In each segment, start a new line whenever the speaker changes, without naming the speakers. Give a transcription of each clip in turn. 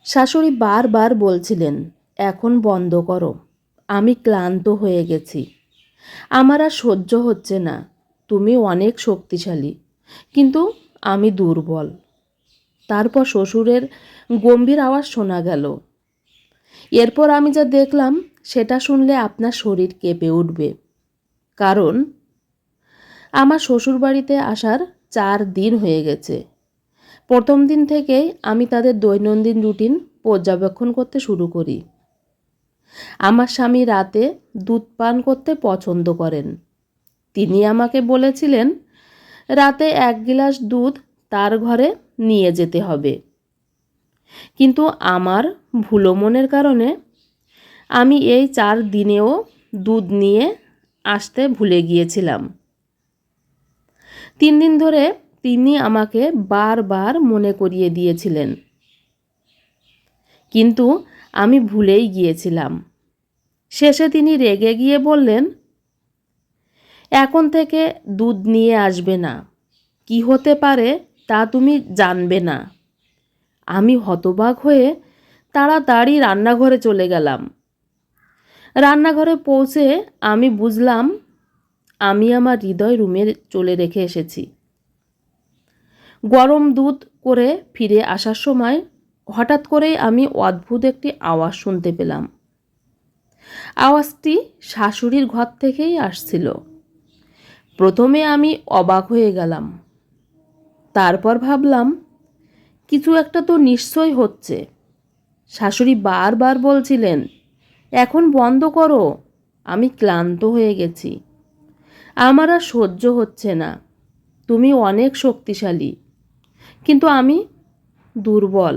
শাশুড়ি বারবার বলছিলেন, এখন বন্ধ করো, আমি ক্লান্ত হয়ে গেছি, আমার আর সহ্য হচ্ছে না, তুমি অনেক শক্তিশালী, কিন্তু আমি দুর্বল। তারপর শ্বশুরের গম্ভীর আওয়াজ শোনা গেল। এরপর আমি যা দেখলাম সেটা শুনলে আপনার শরীর কেঁপে উঠবে। কারণ আমার শ্বশুরবাড়িতে আসার 4 দিন হয়ে গেছে। প্রথম দিন থেকেই আমি তাদের দৈনন্দিন রুটিন পর্যবেক্ষণ করতে শুরু করি। আমার স্বামী রাতে দুধ পান করতে পছন্দ করেন। তিনি আমাকে বলেছিলেন রাতে 1 গ্লাস দুধ তার ঘরে নিয়ে যেতে হবে। কিন্তু আমার ভুলো মনের কারণে আমি এই 4 দিনেও দুধ নিয়ে আসতে ভুলে গিয়েছিলাম। 3 দিন ধরে তিনি আমাকে বারবার মনে করিয়ে দিয়েছিলেন, কিন্তু আমি ভুলেই গিয়েছিলাম। শেষে তিনি রেগে গিয়ে বললেন, এখন থেকে দুধ নিয়ে আসবে না, কি হতে পারে তা তুমি জানবে না। আমি হতবাক হয়ে তাড়াতাড়ি রান্নাঘরে চলে গেলাম। রান্নাঘরে পৌঁছে আমি বুঝলাম আমি আমার হৃদয় রুমে চলে রেখে এসেছি। গরম দুধ করে ফিরে আসার সময় হঠাৎ করেই আমি অদ্ভুত একটি আওয়াজ শুনতে পেলাম। আওয়াজটি শাশুড়ির ঘর থেকেই আসছিল। প্রথমে আমি অবাক হয়ে গেলাম, তারপর ভাবলাম কিছু একটা তো নিশ্চয় হচ্ছে। শাশুড়ি বারবার বলছিলেন, এখন বন্ধ করো, আমি ক্লান্ত হয়ে গেছি, আমার আর সহ্য হচ্ছে না, তুমি অনেক শক্তিশালী, কিন্তু আমি দুর্বল।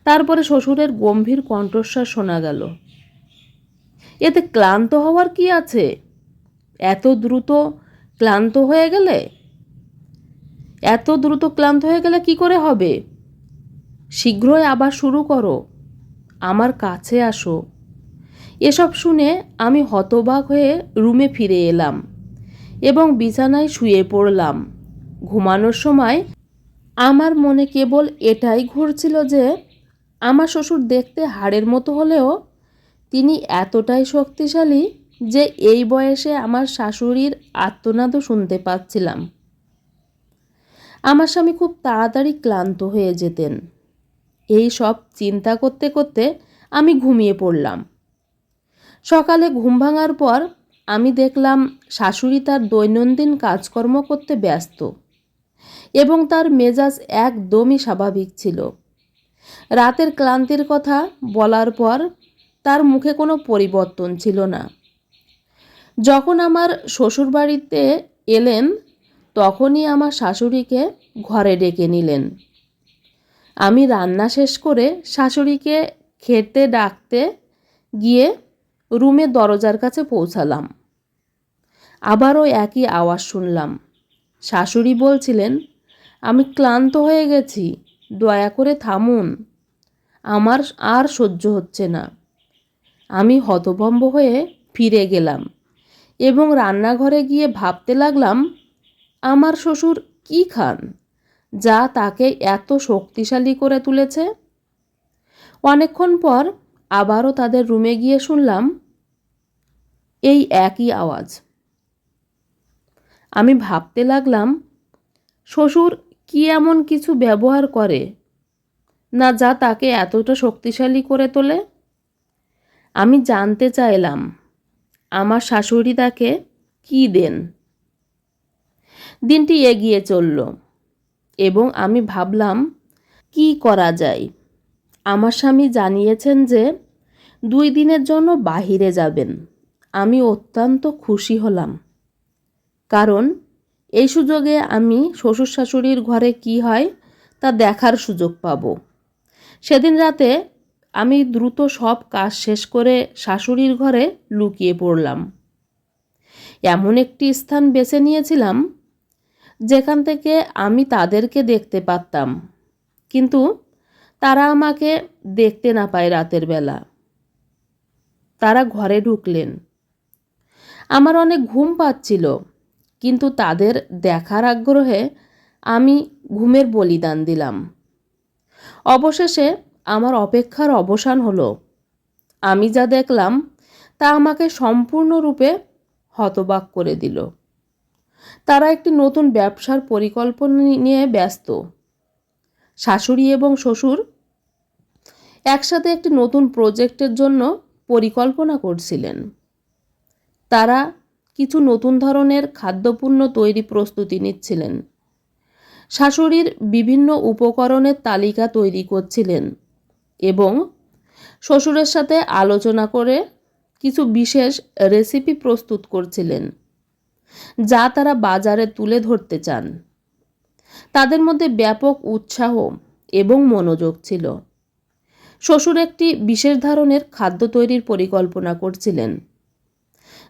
তারপরে শ্বশুরের গম্ভীর কণ্ঠস্বর শোনা গেল, এতে ক্লান্ত হওয়ার কি আছে, এত দ্রুত ক্লান্ত হয়ে গেলে কি করে হবে, শীঘ্রই আবার শুরু করো, আমার কাছে আসো। এসব শুনে আমি হতবাক হয়ে রুমে ফিরে এলাম এবং বিছানায় শুয়ে পড়লাম। ঘুমানোর সময় আমার মনে কেবল এটাই ঘুরছিল যে আমার শ্বশুর দেখতে হাড়ের মতো হলেও তিনি এতটাই শক্তিশালী যে এই বয়সে আমার শাশুড়ির আর্তনাদও শুনতে পাচ্ছিলাম। আমার স্বামী খুব তাড়াতাড়ি ক্লান্ত হয়ে যেতেন। এই সব চিন্তা করতে করতে আমি ঘুমিয়ে পড়লাম। সকালে ঘুম ভাঙার পর আমি দেখলাম শাশুড়ি তার দৈনন্দিন কাজকর্ম করতে ব্যস্ত এবং তার মেজাজ একদমই স্বাভাবিক ছিল। রাতের ক্লান্তির কথা বলার পর তার মুখে কোনো পরিবর্তন ছিল না। যখন আমার শ্বশুরবাড়িতে এলেন তখনই আমার শাশুড়িকে ঘরে ডেকে নিলেন। আমি রান্না শেষ করে শাশুড়িকে খেতে ডাকতে গিয়ে রুমের দরজার কাছে পৌঁছালাম। আবারও একই আওয়াজ শুনলাম। শাশুড়ি বলছিলেন, আমি ক্লান্ত হয়ে গেছি, দয়া করে থামুন, আমার আর সহ্য হচ্ছে না। আমি হতভম্ব হয়ে ফিরে গেলাম এবং রান্নাঘরে গিয়ে ভাবতে লাগলাম, আমার শ্বশুর কি খান যা তাকে এত শক্তিশালী করে তুলেছে। অনেকক্ষণ পর আবারও তাদের রুমে গিয়ে শুনলাম এই একই আওয়াজ। আমি ভাবতে লাগলাম, শ্বশুর কি এমন কিছু ব্যবহার করে না যা তাকে এতটা শক্তিশালী করে তোলে। আমি জানতে চাইলাম আমার শাশুড়ি তাকে কি দেন। দিনটি এগিয়ে চলল এবং আমি ভাবলাম কি করা যায়। আমার স্বামী জানিয়েছেন যে 2 দিনের জন্য বাহিরে যাবেন। আমি অত্যন্ত খুশি হলাম, কারণ এই সুযোগে আমি শ্বশুর শাশুড়ির ঘরে কি হয় তা দেখার সুযোগ পাব। সেদিন রাতে আমি দ্রুত সব কাজ শেষ করে শাশুড়ির ঘরে লুকিয়ে পড়লাম। এমন একটি স্থান বেছে নিয়েছিলাম যেখান থেকে আমি তাদেরকে দেখতে পারতাম, কিন্তু তারা আমাকে দেখতে না পায়। রাতের বেলা তারা ঘরে ঢুকলেন। আমার অনেক ঘুম পাচ্ছিল, কিন্তু তাদের দেখার আগ্রহে আমি ঘুমের বলিদান দিলাম। অবশেষে আমার অপেক্ষার অবসান হলো। আমি যা দেখলাম তা আমাকে সম্পূর্ণরূপে হতবাক করে দিল। তারা একটি নতুন ব্যবসার পরিকল্পনা নিয়ে ব্যস্ত। শাশুড়ি এবং শ্বশুর একসাথে একটি নতুন প্রজেক্টের জন্য পরিকল্পনা করছিলেন। তারা কিছু নতুন ধরনের খাদ্যপণ্য তৈরি প্রস্তুতি নিচ্ছিলেন। শাশুড়ির বিভিন্ন উপকরণের তালিকা তৈরি করছিলেন এবং শ্বশুরের সাথে আলোচনা করে কিছু বিশেষ রেসিপি প্রস্তুত করছিলেন, যা তারা বাজারে তুলে ধরতে চান। তাদের মধ্যে ব্যাপক উৎসাহ এবং মনোযোগ ছিল। শ্বশুর একটি বিশেষ ধরনের খাদ্য তৈরির পরিকল্পনা করছিলেন,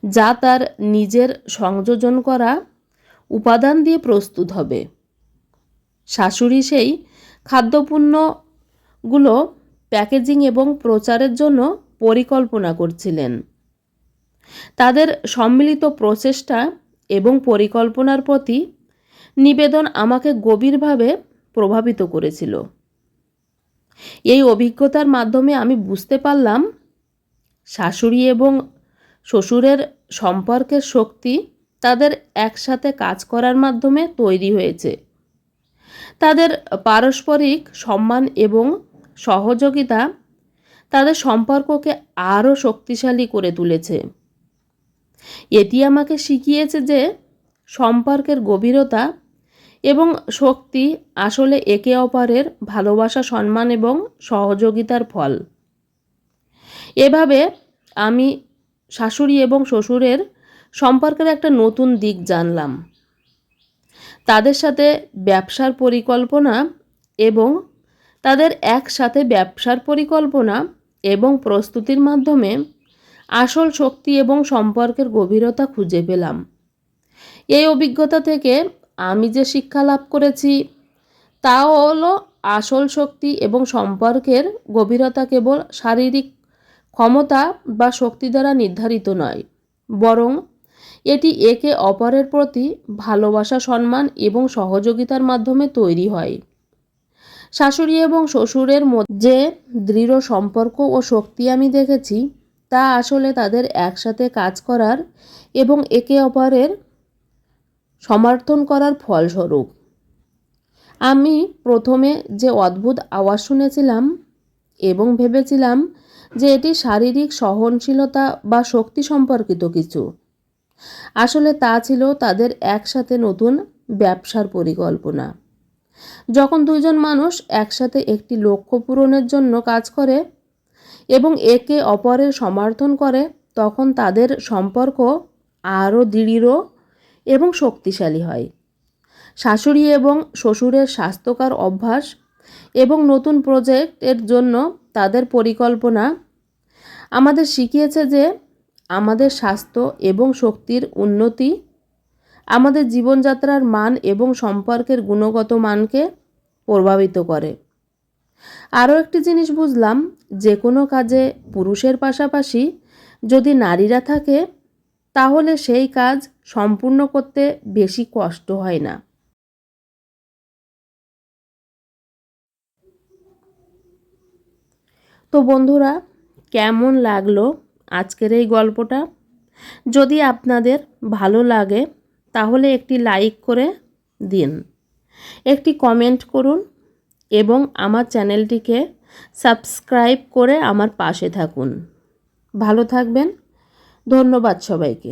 যা তার নিজের সংযোজন করা উপাদান দিয়ে প্রস্তুত হবে। শাশুড়ি সেই খাদ্যপণ্যগুলো প্যাকেজিং এবং প্রচারের জন্য পরিকল্পনা করছিলেন। তাদের সম্মিলিত প্রচেষ্টা এবং পরিকল্পনার প্রতি নিবেদন আমাকে গভীরভাবে প্রভাবিত করেছিল। এই অভিজ্ঞতার মাধ্যমে আমি বুঝতে পারলাম শাশুড়ি এবং শ্বশুরের সম্পর্কের শক্তি তাদের একসাথে কাজ করার মাধ্যমে তৈরি হয়েছে। তাদের পারস্পরিক সম্মান এবং সহযোগিতা তাদের সম্পর্ককে আরও শক্তিশালী করে তুলেছে। এটি আমাকে শিখিয়েছে যে সম্পর্কের গভীরতা এবং শক্তি আসলে একে অপরের ভালোবাসা, সম্মান এবং সহযোগিতার ফল। এভাবে আমি শাশুড়ি এবং শ্বশুরের সম্পর্কের একটা নতুন দিক জানলাম। তাদের সাথে ব্যবসার পরিকল্পনা এবং প্রস্তুতির মাধ্যমে আসল শক্তি এবং সম্পর্কের গভীরতা খুঁজে পেলাম। এই অভিজ্ঞতা থেকে আমি যে শিক্ষা লাভ করেছি তা হলো আসল শক্তি এবং সম্পর্কের গভীরতা কেবল শারীরিক ক্ষমতা বা শক্তি দ্বারা নির্ধারিত নয়, বরং এটি একে অপরের প্রতি ভালোবাসা, সম্মান এবং সহযোগিতার মাধ্যমে তৈরি হয়। শাশুড়ি এবং শ্বশুরের মধ্যে যে দৃঢ় সম্পর্ক ও শক্তি আমি দেখেছি তা আসলে তাদের একসাথে কাজ করার এবং একে অপরের সমর্থন করার ফলস্বরূপ। আমি প্রথমে যে অদ্ভুত আওয়াজ শুনেছিলাম এবং ভেবেছিলাম যে এটি শারীরিক সহনশীলতা বা শক্তি সম্পর্কিত কিছু, আসলে তা ছিল তাদের একসাথে নতুন ব্যবসার পরিকল্পনা। যখন দুইজন মানুষ একসাথে একটি লক্ষ্য পূরণের জন্য কাজ করে এবং একে অপরের সমর্থন করে, তখন তাদের সম্পর্ক আরও দৃঢ় এবং শক্তিশালী হয়। শাশুড়ি এবং শ্বশুরের স্বাস্থ্যকর অভ্যাস এবং নতুন প্রজেক্টের জন্য তাদের পরিকল্পনা আমাদের শিখিয়েছে যে আমাদের স্বাস্থ্য এবং শক্তির উন্নতি আমাদের জীবনযাত্রার মান এবং সম্পর্কের গুণগত মানকে প্রভাবিত করে। আরও একটি জিনিস বুঝলাম, যে কোনো কাজে পুরুষের পাশাপাশি যদি নারীরা থাকে তাহলে সেই কাজ সম্পূর্ণ করতে বেশি কষ্ট হয় না। তো বন্ধুরা, কেমন লাগলো আজকের এই গল্পটা? যদি আপনাদের ভালো লাগে তাহলে একটি লাইক করে দিন, একটি কমেন্ট করুন এবং আমার চ্যানেলটিকে সাবস্ক্রাইব করে আমার পাশে থাকুন। ভালো থাকবেন। ধন্যবাদ সবাইকে।